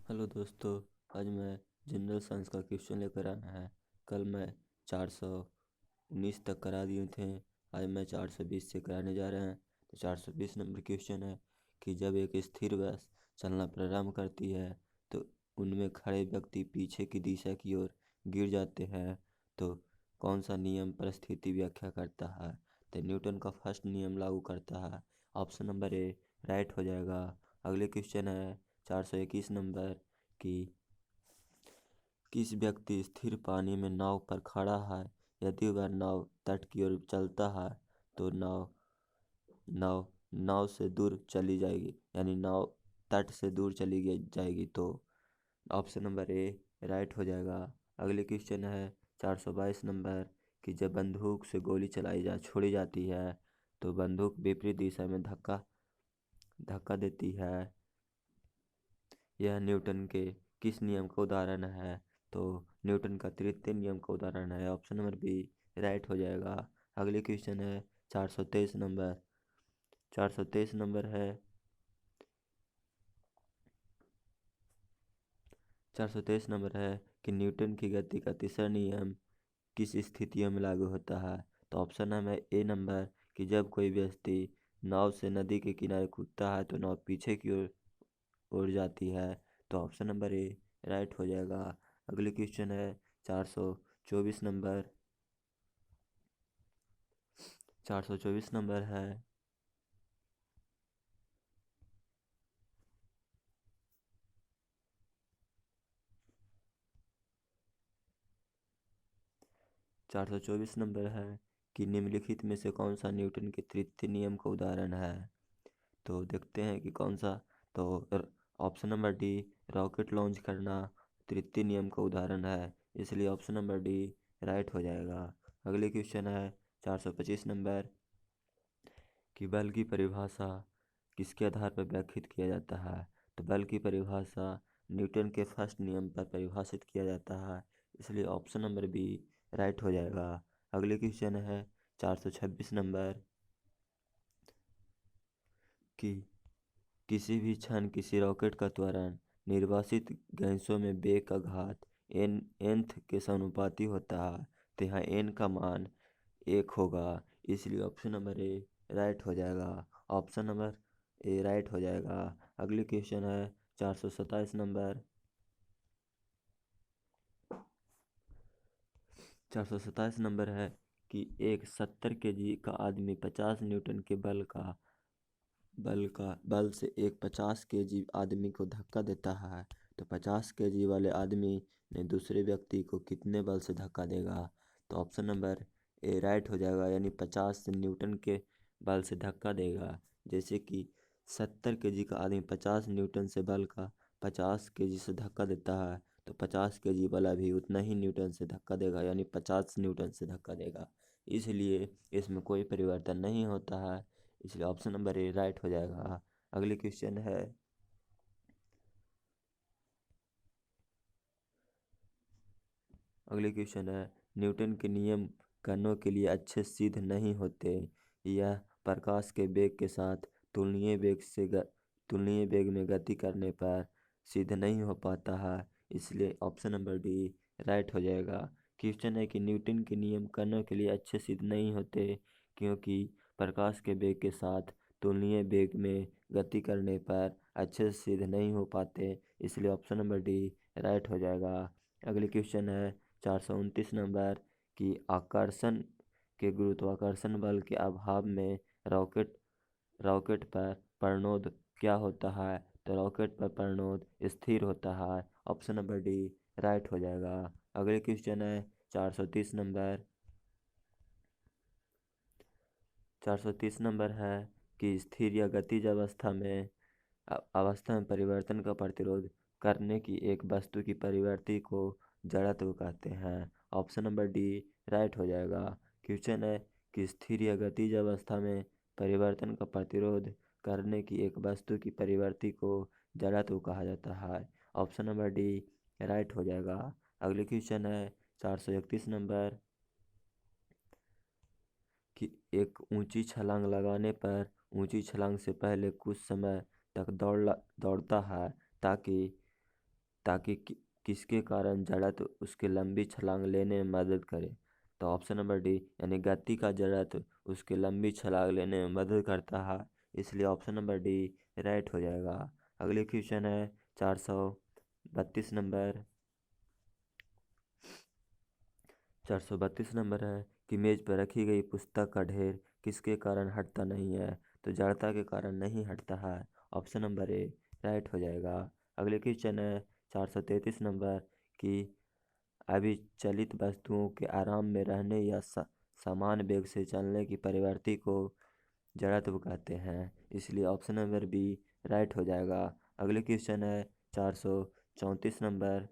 Hello दोस्तों। आज मैं जनरल साइंस का क्वेश्चन लेकर आया है। कल मैं 419 तक करा दिए थे। आज मैं 420 से कराने जा रहे हैं। तो 420 नंबर क्वेश्चन है कि जब एक स्थिर बस चलना प्रारंभ करती है तो उनमें खड़े व्यक्ति पीछे की दिशा की ओर गिर जाते हैं, तो कौन सा नियम परिस्थिति व्याख्या करता है? तो न्यूटन का फर्स्ट नियम लागू करता है। ऑप्शन नंबर ए राइट हो जाएगा। अगले क्वेश्चन है 421 नंबर कि किस व्यक्ति स्थिर पानी में नाव पर खड़ा है, यदि वह नाव तट की ओर चलता है तो नाव नाव नाव से दूर चली जाएगी, यानी नाव तट से दूर चली जाएगी। तो ऑप्शन नंबर ए राइट हो जाएगा। अगले क्वेश्चन है 422 नंबर कि जब बंदूक से गोली छोड़ी जाती है तो बंदूक विपरीत दिशा में धक्का धक्का देती है। यह न्यूटन के किस नियम का उदाहरण है? तो न्यूटन का तृतीय नियम का उदाहरण है। ऑप्शन नंबर बी राइट हो जाएगा। अगले क्वेश्चन है 423 नंबर। 423 नंबर है 423 नंबर है कि न्यूटन की गति का तीसरा नियम किस स्थितियों में लागू होता है? तो ऑप्शन है ए नंबर कि जब कोई व्यक्ति नाव से नदी के किनारे कूदता है तो नाव पीछे की ओर उड़ जाती है। तो ऑप्शन नंबर ए राइट हो जाएगा। अगले क्वेश्चन है 424 नंबर। 424 नंबर है 424 नंबर है कि निम्नलिखित में से कौन सा न्यूटन के तृतीय नियम का उदाहरण है? तो देखते हैं कि कौन सा। तो option number D rocket launch करना तृतीय नियम का उदाहरण है, इसलिए ऑप्शन नंबर डी राइट हो जाएगा। अगले क्वेश्चन है 425 नंबर कि बल की परिभाषा किसके आधार पर व्याख्यात किया जाता है? तो बल की परिभाषा न्यूटन के फर्स्ट नियम पर परिभाषित किया जाता है, इसलिए ऑप्शन नंबर बी राइट हो जाएगा। अगले क्वेश्चन है 426 नंबर कि किसी भी क्षण किसी रॉकेट का त्वरण निर्वासित गैसों में वेग का घात nth के समानुपाती होता है। तो यहाँ n का मान 1 होगा, इसलिए ऑप्शन नंबर ए राइट हो जाएगा। ऑप्शन नंबर ए राइट हो जाएगा। अगले क्वेश्चन है 427 नंबर। 427 नंबर है कि एक 70 kg का आदमी 50 न्यूटन के बल से एक 50 kg आदमी को धक्का देता है, तो 50 kg वाले आदमी ने दूसरे व्यक्ति को कितने बल से धक्का देगा? तो ऑप्शन नंबर ए राइट हो जाएगा, यानी 50 न्यूटन के बल से धक्का देगा। जैसे कि 70 kg का आदमी 50 न्यूटन से बल का 50 kg से धक्का देता है, तो 50 kg वाला भी उतना ही न्यूटन से धक्का देगा, यानी 50 न्यूटन से धक्का देगा। इसलिए इसमें कोई परिवर्तन नहीं होता है, इसलिए ऑप्शन नंबर ए राइट हो जाएगा। अगले क्वेश्चन है अगले क्वेश्चन है न्यूटन के नियम कणों के लिए अच्छे सिद्ध नहीं होते। यह प्रकाश के वेग के साथ तुलनीय वेग में गति करने पर सिद्ध नहीं हो पाता है, इसलिए ऑप्शन नंबर डी राइट हो जाएगा। क्वेश्चन है कि न्यूटन के नियम कणों के लिए अच्छे सिद्ध नहीं होते क्योंकि प्रकाश के वेग के साथ तुलनीय वेग में गति करने पर अच्छे से सिद्ध नहीं हो पाते, इसलिए ऑप्शन नंबर डी राइट हो जाएगा। अगले क्वेश्चन है 429 नंबर कि आकर्षण के गुरुत्वाकर्षण बल के अभाव में रॉकेट रॉकेट पर प्रणोद क्या होता है? तो रॉकेट पर प्रणोद स्थिर होता है। ऑप्शन नंबर डी राइट हो जाएगा। अगले क्वेश्चन है 430 नंबर। 430 नंबर है कि स्थिर या गतिज अवस्था में परिवर्तन का प्रतिरोध करने की एक वस्तु की परिवर्ती को जड़त्व कहते हैं। ऑप्शन नंबर डी राइट हो जाएगा। क्वेश्चन है कि स्थिर या गतिज अवस्था में परिवर्तन का प्रतिरोध करने की एक वस्तु की परिवर्ती को जड़त्व कहा जाता है। ऑप्शन नंबर डी राइट हो जाएगा। अगले क्वेश्चन है 431 नंबर कि एक ऊंची छलांग लगाने पर ऊंची छलांग से पहले कुछ समय तक दौड़ता है ताकि ताकि किसके कारण जड़त्व उसके लंबी छलांग लेने में मदद करे। तो ऑप्शन नंबर डी यानी गति का जड़त्व उसके लंबी छलांग लेने में मदद करता है, इसलिए ऑप्शन नंबर डी राइट हो जाएगा। अगले क्वेश्चन है 432 नंबर। 432 नंबर है कि मेज पर रखी गई पुस्तक का ढेर किसके कारण हटता नहीं है। तो जड़ता के कारण नहीं हटता है, ऑप्शन नंबर ए राइट हो जाएगा। अगले क्वेश्चन है 433 नंबर कि अभिचलित वस्तुओं के आराम में रहने या समान वेग से चलने की प्रवृत्ति को जड़त्व कहते हैं, इसलिए ऑप्शन नंबर बी राइट हो जाएगा। अगले क्वेश्चन है 434 नंबर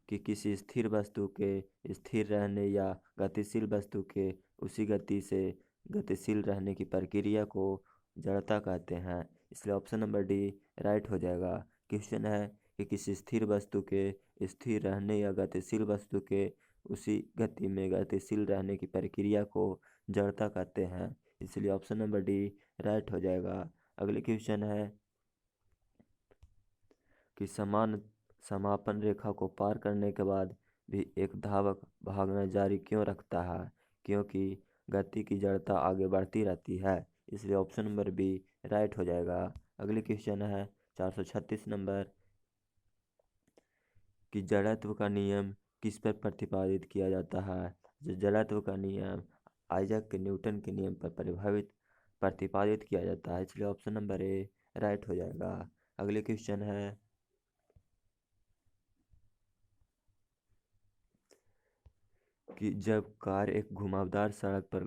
कि किसी स्थिर वस्तु के स्थिर रहने या गतिशील वस्तु के उसी गति से गतिशील रहने की प्रक्रिया को जड़ता कहते हैं, इसलिए ऑप्शन नंबर डी राइट हो जाएगा। क्वेश्चन है कि किसी स्थिर वस्तु के स्थिर रहने या गतिशील वस्तु के उसी गति में गतिशील रहने की प्रक्रिया को जड़ता कहते हैं, इसलिए ऑप्शन नंबर डी राइट हो जाएगा। अगले क्वेश्चन है कि समान समापन रेखा को पार करने के बाद भी एक धावक भागना जारी क्यों रखता है, क्योंकि गति की जड़ता आगे बढ़ती रहती है, इसलिए ऑप्शन नंबर बी राइट हो जाएगा। अगले क्वेश्चन है 436 नंबर कि जड़त्व का नियम किस पर प्रतिपादित किया जाता है। जड़त्व का नियम आइजैक न्यूटन के नियम पर प्रतिपादित किया जाता है, इसलिए ऑप्शन नंबर ए राइट हो जाएगा। अगले क्वेश्चन है कि जब कार एक घुमावदार सड़क पर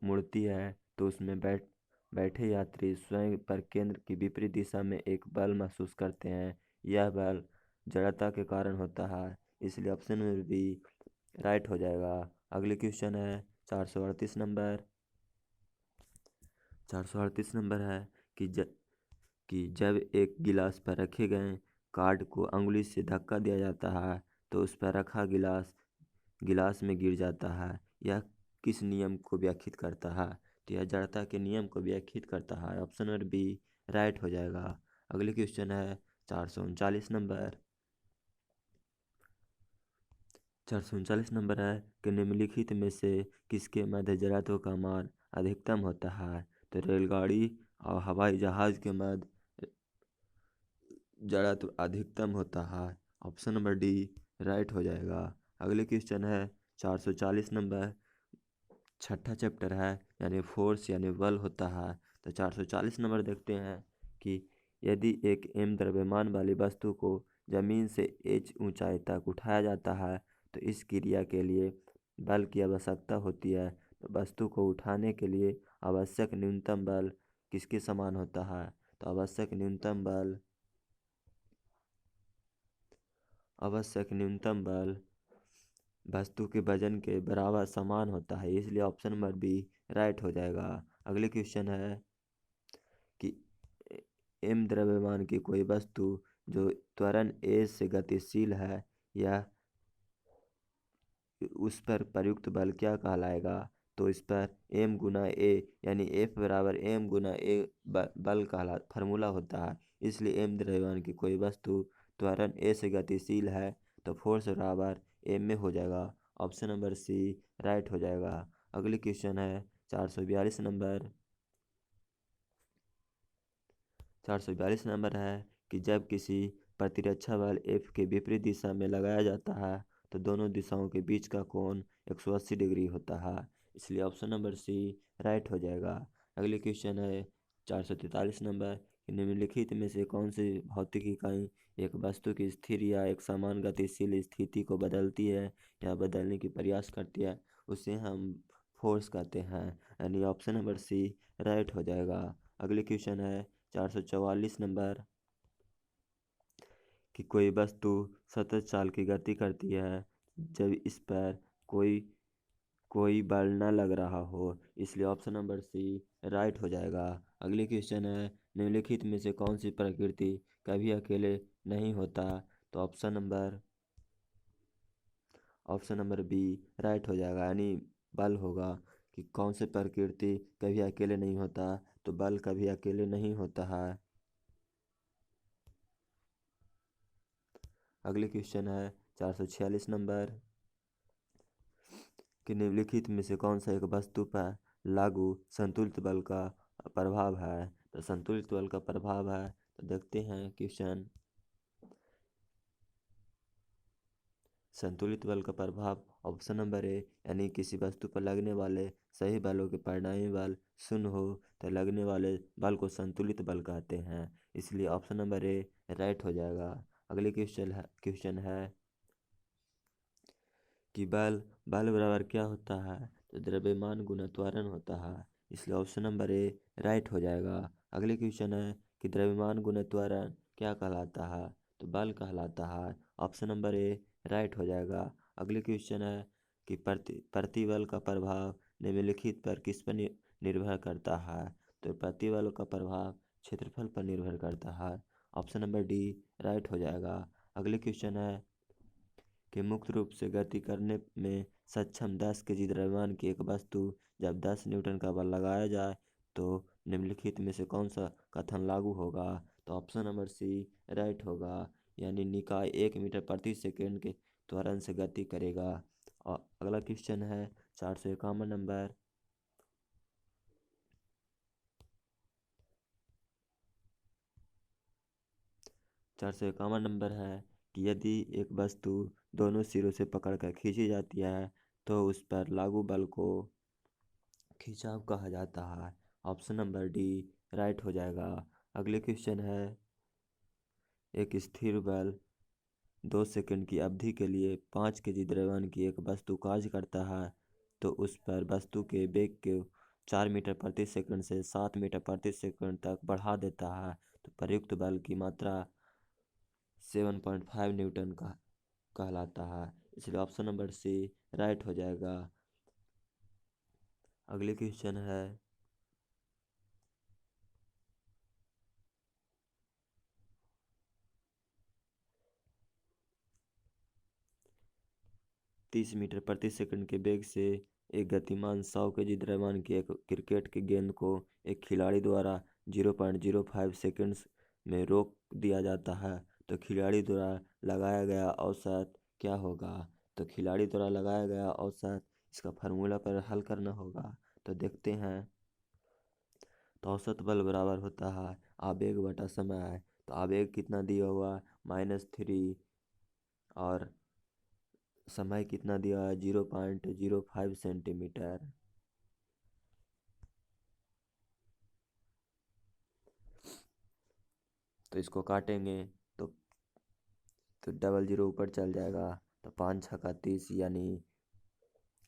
मुड़ती है तो उसमें बैठे यात्री स्वयं पर केंद्र की विपरीत दिशा में एक बल महसूस करते हैं, यह बल जड़ता के कारण होता है, इसलिए ऑप्शन नंबर बी राइट हो जाएगा। अगले क्वेश्चन है 438 नंबर। 438 नंबर है कि जब एक गिलास पर रखे गए कार्ड को अंगुली से धक्का दिया जाता है तो उस पर रखा गिलास में गिर जाता है, यह किस नियम को व्याख्यात करता है। तो यह जड़ता के नियम को व्याख्यात करता है, ऑप्शन नंबर बी राइट हो जाएगा। अगले क्वेश्चन है 439 नंबर। 439 नंबर है कि निम्नलिखित में से किसके मध्य जड़त्व का मान अधिकतम होता है। तो रेलगाड़ी और हवाई जहाज के मध्य जड़त्व अधिकतम होता है, ऑप्शन नंबर डी राइट हो जाएगा। अगले क्वेश्चन है 440 नंबर। छठा चैप्टर है यानी फोर्स यानी बल होता है। तो 440 नंबर देखते हैं कि यदि एक m द्रव्यमान वाली वस्तु को जमीन से h ऊंचाई तक उठाया जाता है तो इस क्रिया के लिए बल की आवश्यकता होती है। तो वस्तु को उठाने के लिए आवश्यक न्यूनतम बल किसके समान होता है। तो आवश्यक न्यूनतम बल वस्तु के वजन के बराबर समान होता है, इसलिए ऑप्शन नंबर बी राइट हो जाएगा। अगले क्वेश्चन है कि m द्रव्यमान की कोई वस्तु जो त्वरण a से गतिशील है या उस पर प्रयुक्त बल क्या कहलाएगा। तो इस पर m गुना a यानी F बराबर m गुना a बल का फार्मूला होता है, इसलिए m द्रव्यमान की कोई वस्तु त्वरण a से गतिशील है तो फोर्स बराबर m में हो जाएगा, ऑप्शन नंबर सी राइट हो जाएगा। अगले क्वेश्चन है 442 नंबर। 442 नंबर है कि जब किसी प्रतिरक्षा बल F के विपरीत दिशा में लगाया जाता है तो दोनों दिशाओं के बीच का कोण 180 डिग्री होता है, इसलिए ऑप्शन नंबर सी राइट हो जाएगा। अगले क्वेश्चन है 443 नंबर कि निम्नलिखित में से कौन सी भौतिक इकाई एक वस्तु की स्थिर या एक समान गतिशील स्थिति को बदलती है या बदलने की प्रयास करती है, उसे हम फोर्स कहते हैं, यानी ऑप्शन नंबर सी राइट हो जाएगा। अगले क्वेश्चन है 444 नंबर कि कोई वस्तु सतत चाल की गति करती है जब इस पर कोई बल न लग रहा हो, इसलिए ऑप्शन नंबर सी राइट हो जाएगा। अगले क्वेश्चन है निम्नलिखित में से कौन सी प्रकृति कभी अकेले नहीं होता। तो ऑप्शन नंबर बी राइट हो जाएगा, यानी बल होगा कि कौन से प्रकृति कभी अकेले नहीं होता। तो बल कभी अकेले नहीं होता है। अगले क्वेश्चन है 446 नंबर कि निम्नलिखित में से कौन सा एक वस्तु पर लागू संतुलित बल का प्रभाव है। तो संतुलित बल का प्रभाव है, तो देखते हैं क्वेश्चन। संतुलित बल का प्रभाव ऑप्शन नंबर ए, यानी किसी वस्तु पर लगने वाले सही बलों के परिणामी बल शून्य हो तो लगने वाले बल को संतुलित बल कहते हैं, इसलिए ऑप्शन नंबर ए राइट हो जाएगा। अगले क्वेश्चन है कि बल बराबर क्या होता है। तो द्रव्यमान गुना त्वरण होता है, इसलिए ऑप्शन नंबर ए राइट हो जाएगा। अगले क्वेश्चन है कि द्रव्यमान गुना त्वरण क्या कहलाता है। तो बल कहलाता है, ऑप्शन नंबर ए राइट हो जाएगा। अगले क्वेश्चन है कि प्रतिबल का प्रभाव निम्नलिखित पर किस पर निर्भर करता है। तो प्रतिबल का प्रभाव क्षेत्रफल पर निर्भर करता है, ऑप्शन नंबर डी राइट हो जाएगा। अगले क्वेश्चन है कि मुक्त रूप से गति करने में सक्षम 10 केजी द्रव्यमान की एक वस्तु जब 10 न्यूटन का बल लगाया जाए तो निम्नलिखित में से कौन सा कथन लागू होगा। तो ऑप्शन नंबर सी राइट होगा, यानी निकाय 1 मीटर प्रति सेकेंड के त्वरण से गति करेगा। और अगला क्वेश्चन है 451 नंबर 451 नंबर है कि यदि एक वस्तु दोनों सिरों से पकड़कर खींची जाती है तो उस पर लागू बल को खिंचाव कहा जाता है, ऑप्शन नंबर डी राइट हो जाएगा। अगले क्वेश्चन है एक स्थिर बल 2 सेकंड की अवधि के लिए 5 केजी द्रव्यमान की एक वस्तु कार्य करता है तो उस पर वस्तु के वेग को 4 मीटर प्रति सेकंड से 7 मीटर प्रति सेकंड तक बढ़ा देता है, तो प्रयुक्त बल की मात्रा 7.5 न्यूटन का कहलाता है, इसलिए ऑप्शन नंबर सी राइट हो जाएगा। अगले क्वेश्चन है 30 मीटर प्रति सेकंड के वेग से एक गतिमान 100 केजी द्रव्यमान की एक क्रिकेट की गेंद को एक खिलाड़ी द्वारा 0.05 सेकंड्स में रोक दिया जाता है तो खिलाड़ी द्वारा लगाया गया औसत क्या होगा। तो खिलाड़ी द्वारा लगाया गया औसत, इसका फार्मूला पर हल करना होगा, तो देखते हैं। तो औसत बल बराबर होता है आवेग बटा समय। तो आवेग कितना दिया हुआ -3 और समय कितना दिया है 0.05 सेंटीमीटर। तो इसको काटेंगे तो डबल जीरो ऊपर चल जाएगा, तो 5 छक्का 30 यानी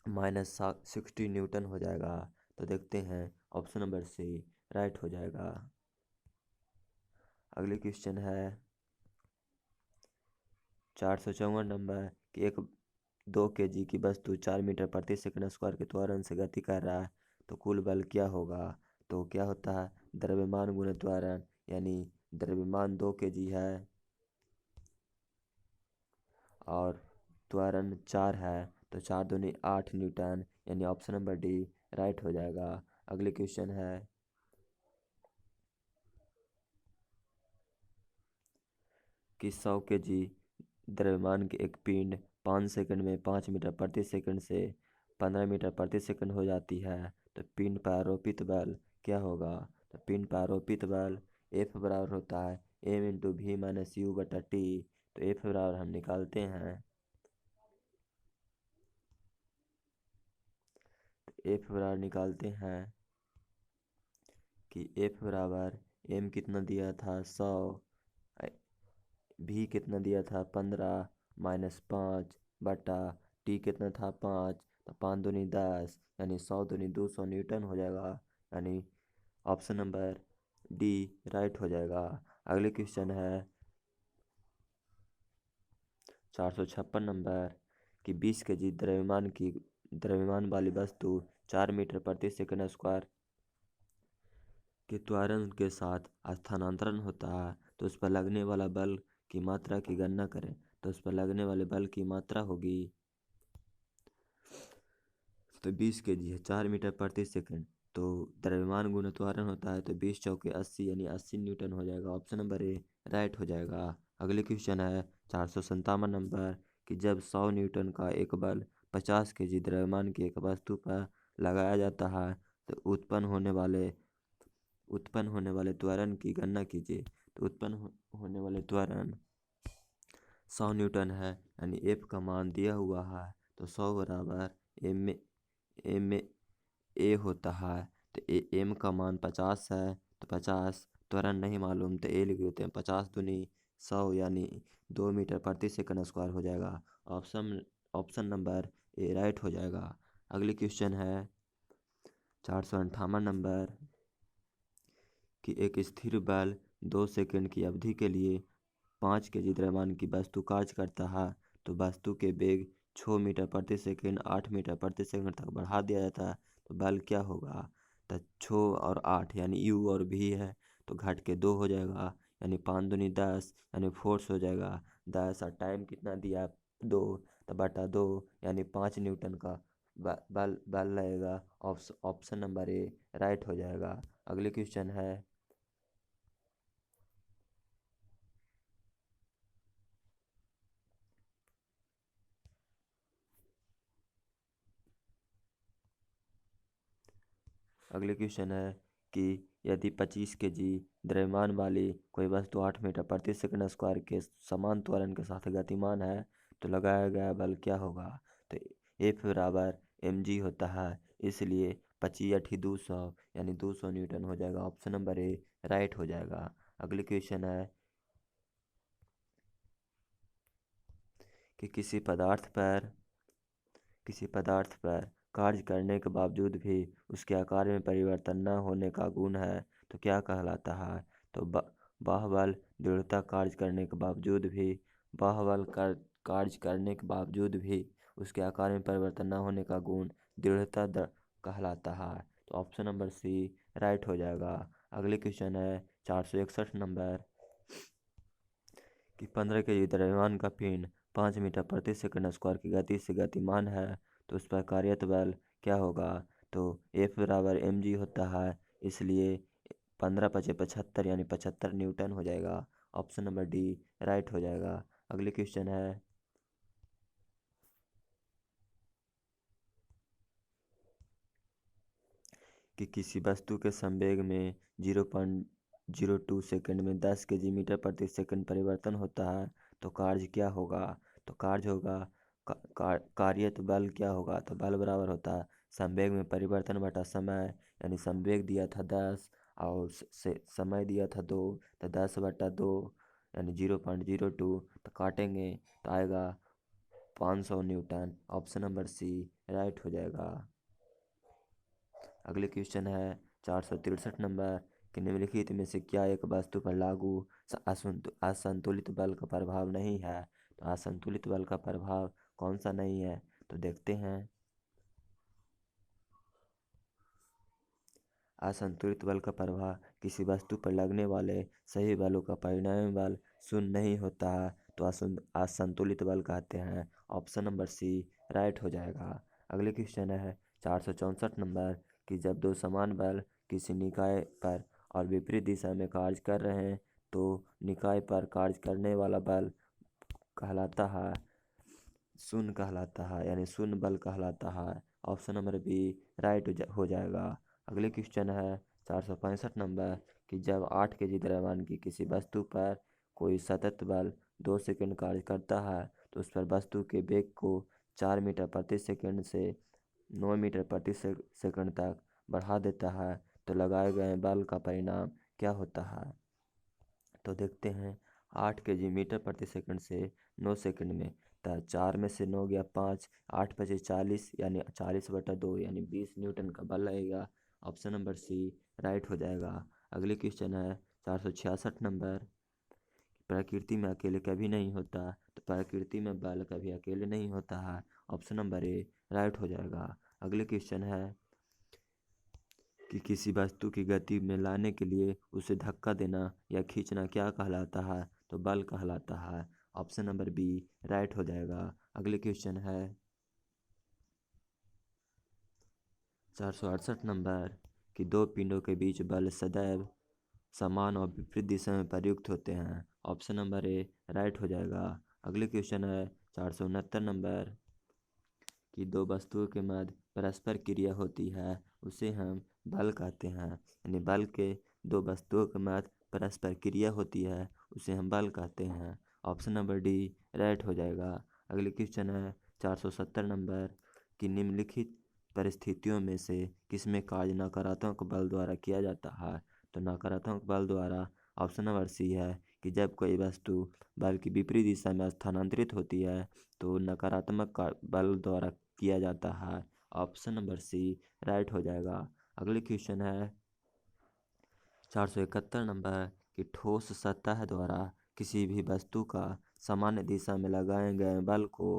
-60 न्यूटन हो जाएगा। तो देखते हैं ऑप्शन नंबर सी राइट हो जाएगा। अगले क्वेश्चन है 454 नंबर कि एक 2 केजी की वस्तु 4 मीटर प्रति सेकंड स्क्वायर के त्वरण से गति कर रहा है तो कुल बल क्या होगा। तो क्या होता है द्रव्यमान गुना त्वरण, यानी द्रव्यमान 2 केजी है और त्वरण 4 है तो 4 दूनी 8 न्यूटन, यानी ऑप्शन नंबर डी राइट हो जाएगा। अगले क्वेश्चन है कि 100 केजी द्रव्यमान की एक पिंड 5 सेकंड में 5 मीटर प्रति सेकंड से 15 मीटर प्रति सेकंड हो जाती है तो पिंड पर आरोपित बल क्या होगा। तो पिंड पर आरोपित बल F बराबर होता है m/v-u/t। तो F बराबर हम निकालते हैं, तो F बराबर निकालते हैं कि F बराबर m कितना दिया था 100, भी कितना दिया था 15 -5 बटा टी कितना था 5, तो 5 दूनी 10 यानी 100 दूनी 200 न्यूटन हो जाएगा, यानी ऑप्शन नंबर डी राइट हो जाएगा। अगले क्वेश्चन है 456 नंबर कि 20 केजी द्रव्यमान वाली वस्तु 4 मीटर प्रति सेकंड स्क्वायर के त्वरण के साथ स्थानांतरण होता है तो उस पर लगने वाला बल की मात्रा की गणना करें। तो उस पर लगने वाले बल की मात्रा होगी, तो 20 केजी है 4 मीटर प्रति सेकंड, तो द्रव्यमान गुना त्वरण होता है तो 20 चौके 80 यानी 80 न्यूटन हो जाएगा, ऑप्शन नंबर ए राइट हो जाएगा। अगले क्वेश्चन है 457 नंबर कि जब 100 न्यूटन का एक बल 50 केजी द्रव्यमान की एक वस्तु पर लगाया जाता है तो उत्पन्न होने वाले त्वरण की गणना कीजिए। तो होने वाले त्वरण 100 न्यूटन है, यानी एफ का मान दिया हुआ है तो 100 बराबर एम ए होता है। तो एम का मान 50 है तो 50, त्वरण नहीं मालूम तो ए लिख देते हैं, 50 दूनी 100 यानी 2 मीटर प्रति सेकंड स्क्वायर हो जाएगा। Option option number A right हो जाएगा। अगली क्वेश्चन है 458 नंबर कि एक स्थिर बल 2 सेकंड की अवधि के लिए 5 केजी द्रव्यमान की वस्तु कार्य करता है तो वस्तु के वेग 6 मीटर प्रति सेकंड 8 मीटर प्रति सेकंड तक बढ़ा दिया जाता है तो बल क्या होगा। तो 6 और 8 यानी यू और भी है तो घट के 2 हो जाएगा, यानी 5 दूनी 10 यानी फोर्स हो जाएगा 10 और टाइम कितना दिया 2 तो बटा 2 यानी 5 न्यूटन का बल बल लगेगा। ऑप्शन नंबर ए राइट हो जाएगा। अगले क्वेश्चन है कि यदि 25 केजी द्रव्यमान वाली कोई वस्तु 8 मीटर प्रति सेकंड स्क्वायर के समान त्वरण के साथ गतिमान है तो लगाया गया बल क्या होगा। तो एफ बराबर एम जी होता है, इसलिए 25 × 200 यानी 200 न्यूटन हो जाएगा। ऑप्शन नंबर ए राइट हो जाएगा। अगली क्वेश्चन है कि किसी पदार्थ पर कार्य करने के बावजूद भी उसके आकार में परिवर्तन न होने का गुण है तो क्या कहलाता है। तो बाह्य दृढ़ता कार्य करने के बावजूद भी कार्य करने के बावजूद भी उसके आकार में परिवर्तन न होने का गुण दृढ़ता कहलाता है। तो ऑप्शन नंबर सी राइट हो जाएगा। अगले क्वेश्चन है 461 नंबर कि 15 केजी द्रव्यमान का पिंड 5 मीटर प्रति सेकंड स्क्वायर की गति से गतिमान है तो उस पर कार्यरत बल क्या होगा। तो एफ बराबर एम जी होता है, इसलिए 15×5 = 75 यानी 75 न्यूटन हो जाएगा। ऑप्शन नंबर डी राइट हो जाएगा। अगले क्वेश्चन है कि किसी वस्तु के संवेग में 0.02 सेकंड में 10 केजी मीटर प्रति सेकंड परिवर्तन होता है तो कार्य क्या होगा। तो कार्य होगा कार्यरत बल क्या होगा। तो बल बराबर होता है संवेग में परिवर्तन बटा समय, यानी संवेग दिया था 10 और समय दिया था 2 तो 10/2 यानी 0.02 तो काटेंगे तो आएगा 500 newton. Option number C right हो जाएगा। अगले क्वेश्चन है 463 नंबर कि निम्नलिखित में से क्या एक वस्तु पर लागू असंतुलित बल का प्रभाव नहीं है। तो असंतुलित बल का प्रभाव कौन सा नहीं है तो देखते हैं। असंतुलित बल का प्रभाव किसी वस्तु पर लगने वाले सभी बलों का परिणामी बल शून्य नहीं होता है तो असंतुलित बल कहते हैं। ऑप्शन नंबर सी राइट हो जाएगा। अगले क्वेश्चन है 464 नंबर कि जब दो समान बल किसी निकाय पर और विपरीत दिशा में कार्य कर रहे हैं तो निकाय पर कार्य करने वाला बल कहलाता है शून्य कहलाता है, यानी शून्य बल कहलाता है। ऑप्शन नंबर बी राइट हो जाएगा। अगले क्वेश्चन है 465 नंबर कि जब 8 केजी द्रव्यमान की किसी वस्तु पर कोई सतत बल 2 सेकंड कार्य करता है तो उस पर वस्तु के वेग को 4 मीटर प्रति सेकंड से 9 मीटर प्रति सेकंड तक बढ़ा देता है तो लगाए गए बल का परिणाम क्या होता है। तो देखते हैं 8 केजी मीटर प्रति सेकंड से 9 सेकंड में तो 4 में से 9 गया 5, 8×5 = 40 यानी 40/2 यानी 20 न्यूटन का बल लगेगा। ऑप्शन नंबर सी राइट हो जाएगा। अगले क्वेश्चन है 466 नंबर प्रकृति में अकेले कभी नहीं होता तो प्रकृति में बल कभी अकेले नहीं होता है। ऑप्शन नंबर ए राइट हो जाएगा। अगले क्वेश्चन है कि किसी वस्तु की गति में लाने के लिए उसे धक्का देना या खींचना क्या कहलाता है। तो बल कहलाता है। ऑप्शन नंबर बी राइट हो जाएगा। अगले क्वेश्चन है 468 नंबर कि दो पिंडों के बीच बल सदैव समान और विपरीत दिशा में प्रयुक्त होते हैं। ऑप्शन नंबर ए राइट हो जाएगा। अगले क्वेश्चन है 469 नंबर कि दो वस्तुओं के मध्य परस्पर क्रिया होती है उसे हम बल कहते हैं। यानी बल के दो वस्तुओं के मध्य परस्पर क्रिया होती है उसे हम बल कहते हैं। ऑप्शन नंबर डी राइट हो जाएगा। अगले क्वेश्चन है 470 नंबर कि निम्नलिखित परिस्थितियों में से किसमें कार्य नकारात्मक बल द्वारा किया जाता है। तो नकारात्मक बल द्वारा ऑप्शन नंबर सी है कि जब कोई वस्तु बल की विपरीत दिशा में स्थानांतरित होती है तो नकारात्मक बल द्वारा किया जाता है। ऑप्शन नंबर सी राइट हो जाएगा। अगले क्वेश्चन है 471 नंबर कि ठोस सतह द्वारा किसी भी वस्तु का सामान्य दिशा में लगाए गए बल को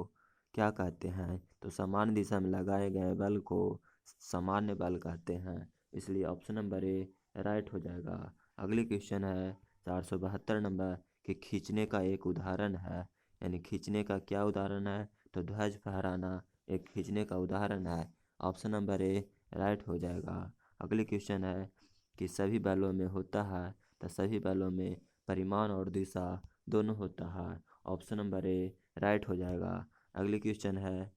क्या कहते हैं। तो सामान्य दिशा में लगाए गए बल को सामान्य बल कहते हैं, इसलिए ऑप्शन नंबर ए राइट हो जाएगा। अगले क्वेश्चन है 472 नंबर कि खींचने का एक उदाहरण है। यानी खींचने का क्या उदाहरण है। तो ध्वज फहराना एक खींचने का उदाहरण है। ऑप्शन नंबर ए राइट हो जाएगा। अगले क्वेश्चन है कि सभी बलों में होता है तो सभी बलों में परिमाण और दिशा दोनों होता है। ऑप्शन नंबर ए राइट हो जाएगा। अगले क्वेश्चन है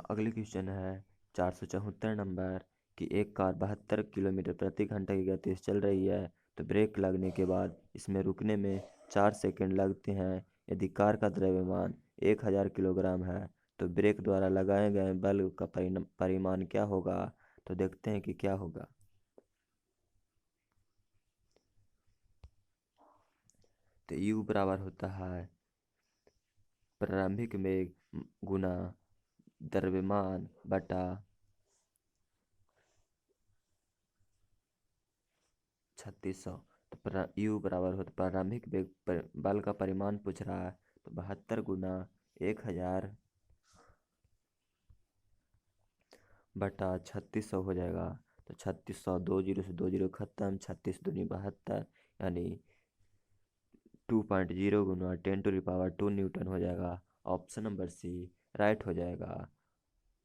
अगले क्वेश्चन है 474 नंबर कि एक कार 72 किलोमीटर प्रति घंटा की गति से चल रही है तो ब्रेक लगने के बाद इसमें रुकने में 4 सेकंड लगते हैं। यदि कार का द्रव्यमान 1000 किलोग्राम है तो ब्रेक द्वारा लगाए गए बल का परिमाण क्या होगा। तो देखते हैं कि क्या होगा। तो U बराबर होता है प्रारंभिक वेग गुना द्रव्यमान बटा 3600। तो U बराबर होता प्रारंभिक वेग बल का परिमाण पूछ रहा है तो 72 गुना 1000 बटा 3600 हो जाएगा। तो 3600 दो जीरो से दो जीरो खत्म, 36 दूनी 72 यानी 2.0 गुना 10⁻² न्यूटन हो जाएगा। ऑप्शन नंबर सी राइट हो जाएगा।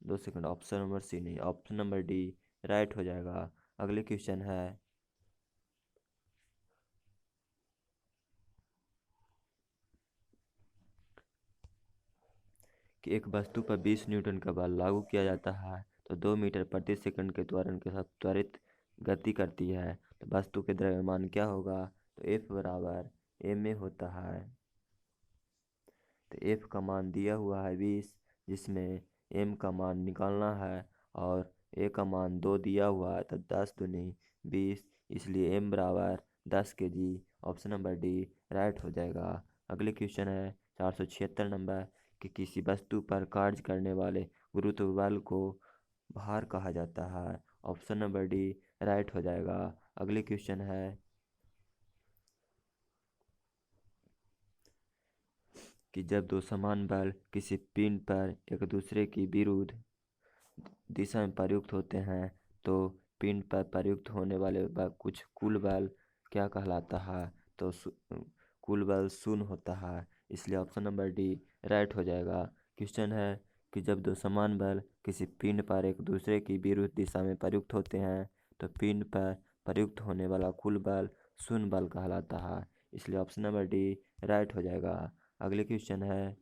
2 सेकंड, ऑप्शन नंबर सी नहीं, ऑप्शन नंबर डी राइट हो जाएगा। अगले क्वेश्चन है कि एक वस्तु पर 20 न्यूटन का बल लागू किया जाता है तो 2 मीटर प्रति सेकंड के त्वरण के साथ त्वरित गति करती है तो वस्तु के द्रव्यमान क्या होगा। तो F बराबर ma होता है। तो F का मान दिया हुआ है 20, जिसमें m का मान निकालना है और a का मान 2 दिया हुआ है तो 10 दूनी 20, इसलिए m बराबर 10 kg। Option number D right हो जाएगा। अगले क्वेश्चन है 476 नंबर कि किसी वस्तु पर कार्य करने वाले गुरुत्व बल को भार कहा जाता है। ऑप्शन नंबर डी राइट हो जाएगा। अगले क्वेश्चन है कि जब दो समान बल किसी पिंड पर एक दूसरे की विरुद्ध दिशा में प्रयुक्त होते हैं तो पिंड पर प्रयुक्त होने वाले कुछ कुल बल क्या कहलाता है। तो कुल बल शून्य होता है, इसलिए ऑप्शन नंबर डी राइट हो जाएगा। क्वेश्चन है कि जब दो समान बल किसी पिंड पर एक दूसरे की विरुद्ध दिशा में प्रयुक्त होते हैं तो पिंड पर प्रयुक्त होने वाला कुल बल शून्य बल कहलाता है, इसलिए ऑप्शन नंबर डी राइट हो जाएगा। अगले क्वेश्चन है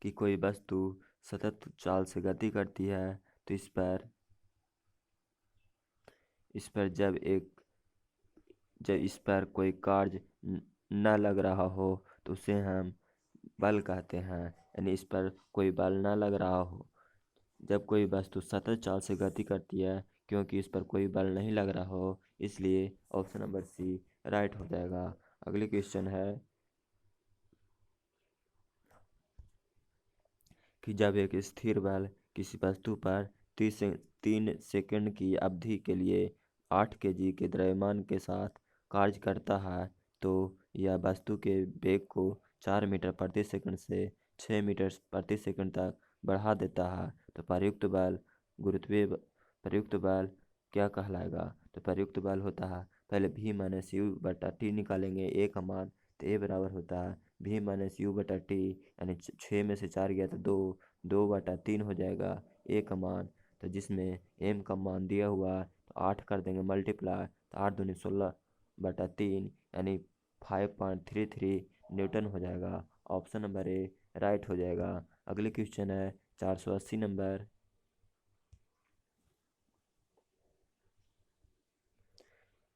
कि कोई वस्तु सतत चाल से गति करती है तो जब इस पर कोई कार्य न लग रहा हो तो उसे हम बल कहते हैं। यानी इस पर कोई बल न लग रहा हो, जब कोई वस्तु सतत चाल से गति करती है क्योंकि इस पर कोई बल नहीं लग रहा हो, इसलिए ऑप्शन नंबर सी राइट हो जाएगा। अगले क्वेश्चन है कि जब एक स्थिर बल किसी वस्तु पर 3 सेकंड की अवधि के लिए 8 kg के द्रव्यमान के साथ कार्य करता है तो यह वस्तु के वेग को 4 मीटर प्रति सेकंड से 6 मीटर प्रति सेकंड तक बढ़ा देता है तो प्रयुक्त बल क्या कहलाएगा। तो प्रयुक्त बल होता है, पहले V - U/T निकालेंगे, A का मान तो A बराबर होता है भी माइनस यू बटा टी, यानी 6 में से 4 गया तो 2, 2/3 हो जाएगा ए का मान। तो जिसमें एम का मान दिया हुआ है तो 8 कर देंगे मल्टीप्लाई, तो 8 दूनी 16/3 यानी 5.33 न्यूटन हो जाएगा। ऑप्शन नंबर ए राइट हो जाएगा। अगले क्वेश्चन है 480 नंबर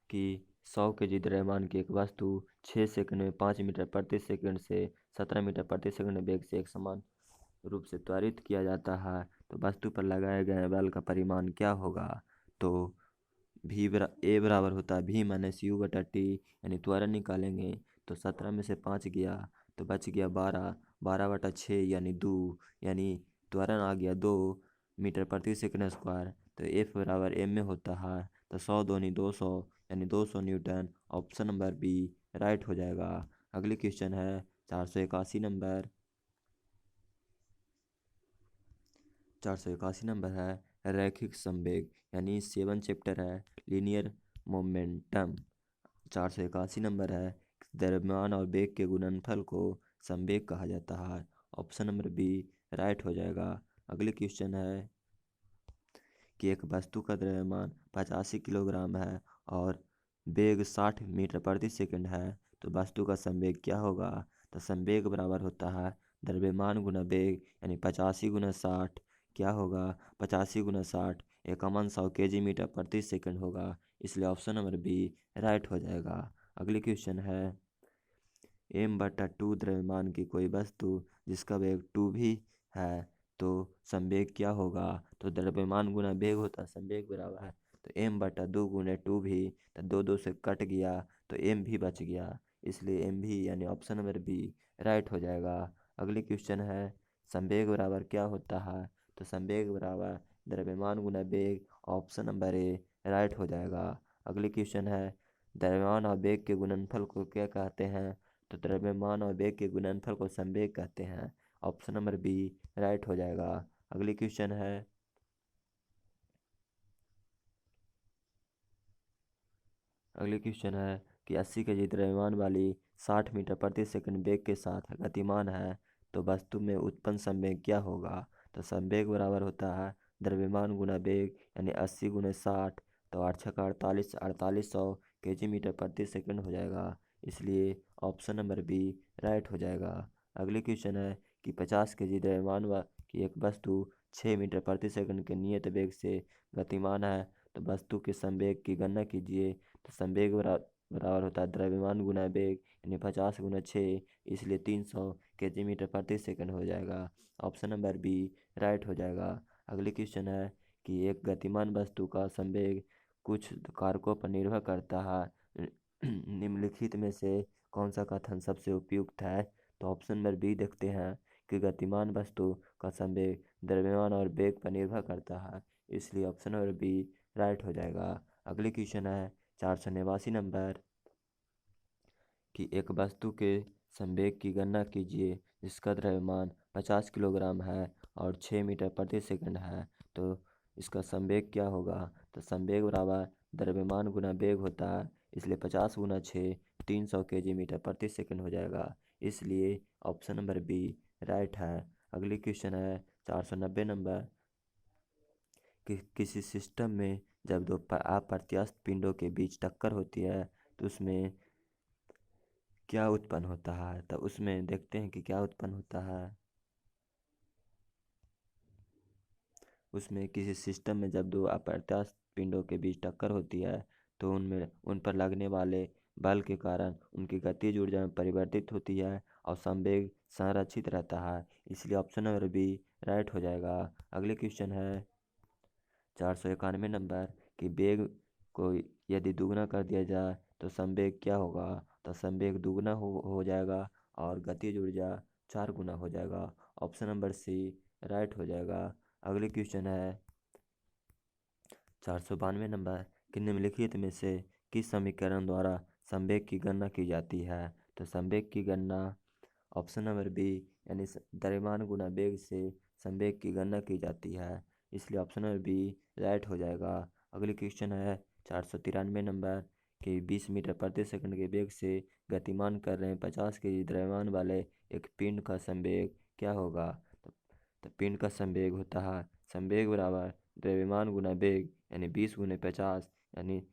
कि 100 के जी द्रव्यमान की एक वस्तु 6 सेकंड में 5 मीटर प्रति सेकंड से 17 मीटर प्रति सेकंड वेग से एक समान रूप से त्वरित किया जाता है, तो वस्तु पर लगाए गए बल का परिमाण क्या होगा? तो ए बराबर होता है भी माइनस यू बटा टी, यानी त्वरण निकालेंगे तो 17 में से 5 गया तो बच गया 12, 12/6 यानी 2, यानी त्वरण आ गया 2 मीटर प्रति सेकंड स्क्वायर। तो एफ बराबर एम में होता है, तो 100 दूनी 200 यानी 200 newton. Option number B right हो जाएगा। अगली क्वेश्चन है 481 नंबर 481 नंबर है रैखिक संवेग, यानी 7 चैप्टर है लीनियर मोमेंटम। 481 नंबर है द्रव्यमान और वेग के गुणनफल को संवेग कहा जाता है। ऑप्शन नंबर बी राइट हो जाएगा। अगले क्वेश्चन है कि एक वस्तु का द्रव्यमान 85 किलोग्राम है और वेग 60 मीटर प्रति सेकंड है, तो वस्तु का संवेग क्या होगा? तो संवेग बराबर होता है द्रव्यमान गुना वेग, यानी 85 गुना 60 क्या होगा? 85 गुना 60 एकमन 100 केजी मीटर प्रति सेकंड होगा, इसलिए ऑप्शन नंबर बी राइट हो जाएगा। अगले क्वेश्चन है m/2 द्रव्यमान की कोई वस्तु जिसका वेग 2 भी है तो संवेग क्या होगा? तो द्रव्यमान गुना वेग होता है संवेग बराबर है तो m/2 गुने 2 भी, तो 2 से कट गया तो m भी बच गया, इसलिए m भी यानी ऑप्शन नंबर बी राइट हो जाएगा। अगले क्वेश्चन है संवेग बराबर क्या होता है? तो संवेग बराबर द्रव्यमान गुना वेग, ऑप्शन नंबर ए राइट हो जाएगा। अगले क्वेश्चन है द्रव्यमान और वेग के गुणनफल को क्या कहते हैं? तो द्रव्यमान और वेग के गुणनफल को संवेग कहते हैं। ऑप्शन नंबर बी राइट हो जाएगा। अगली क्वेश्चन है कि 80 के जी द्रव्यमान वाली 60 मीटर प्रति सेकंड वेग के साथ गतिमान है, तो वस्तु में उत्पन्न संवेग क्या होगा? तो संवेग बराबर होता है द्रव्यमान गुना वेग, यानी 80 गुना 60, तो 8 छक्का 48, 4800 के जी मीटर प्रति सेकंड हो जाएगा, इसलिए ऑप्शन नंबर बी राइट हो जाएगा। अगले क्वेश्चन है कि 50 के जी द्रव्यमान की एक वस्तु 6 मीटर प्रति सेकंड के नियत वेग से गतिमान है, तो वस्तु के संवेग की गणना कीजिए। तो संवेग बराबर होता है द्रव्यमान गुना वेग, यानी 50 गुना 6, इसलिए 300 के जी मीटर प्रति सेकंड हो जाएगा। ऑप्शन नंबर बी राइट हो जाएगा। अगले क्वेश्चन है कि एक गतिमान वस्तु का संवेग कुछ कारकों पर निर्भर करता है, निम्नलिखित में से कौन सा कथन सबसे उपयुक्त है? तो ऑप्शन नंबर बी देखते हैं कि गतिमान वस्तु का संवेग द्रव्यमान और वेग पर निर्भर करता है, इसलिए ऑप्शन नंबर बी राइट हो जाएगा। अगले क्वेश्चन है 489 नंबर कि एक वस्तु के संवेग की गणना कीजिए जिसका द्रव्यमान 50 किलोग्राम है और 6 मीटर प्रति सेकंड है, तो इसका संवेग क्या होगा? तो संवेग बराबर द्रव्यमान गुना वेग होता है, इसलिए 50 गुना 6 300 के जी मीटर प्रति सेकंड हो जाएगा, इसलिए ऑप्शन नंबर बी राइट है। अगली क्वेश्चन है 490 नंबर कि किसी सिस्टम में जब दो अप्रत्यास्थ पिंडों के बीच टक्कर होती है तो उसमें क्या उत्पन्न होता है? तो उसमें देखते हैं कि क्या उत्पन्न होता है। उसमें किसी सिस्टम में जब दो अप्रत्यास्थ पिंडों के बीच टक्कर होती है तो उन पर लगने वाले बल के कारण उनकी गतिज ऊर्जा में परिवर्तित होती है और संवेग संरक्षित रहता है, इसलिए ऑप्शन नंबर बी राइट हो जाएगा। अगले क्वेश्चन है 491 नंबर कि वेग को यदि दुगना कर दिया जाए तो संवेग क्या होगा? तो संवेग दुगना हो जाएगा और गतिज ऊर्जा 4 गुना हो जाएगा, ऑप्शन नंबर सी राइट हो जाएगा। अगले क्वेश्चन है 492 नंबर कि निम्नलिखित में से किस समीकरण द्वारा संवेग की गणना की जाती है? तो संवेग की गणना ऑप्शन नंबर बी यानी द्रव्यमान गुना वेग से संवेग की गणना की जाती है, इसलिए ऑप्शन नंबर बी राइट हो जाएगा। अगली क्वेश्चन है 493 नंबर कि 20 मीटर प्रति सेकंड के वेग से गतिमान कर रहे 50 केजी द्रव्यमान वाले एक पिंड का संवेग क्या होगा। तो पिंड का संवेग होता है संवेग बराबर द्रव्यमान गुना वेग, यानी 20 गुने 50, यानी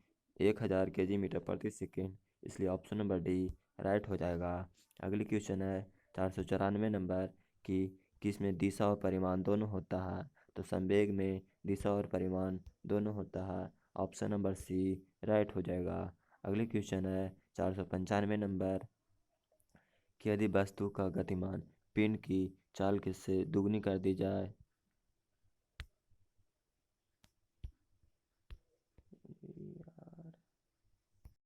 1000 केजी मीटर प्रति सेकेंड। इसलिए ऑप्शन नंबर डी राइट हो जाएगा। अगली क्वेश्चन है 494 नंबर कि किसमें दिशा और परिमाण दोनों होता है। तो संवेग में दिशा और परिमाण दोनों होता है। ऑप्शन नंबर सी राइट हो जाएगा। अगली क्वेश्चन है 495 नंबर कि यदि वस्तु का गतिमान पिंड की चाल से दुगनी कर दी जाए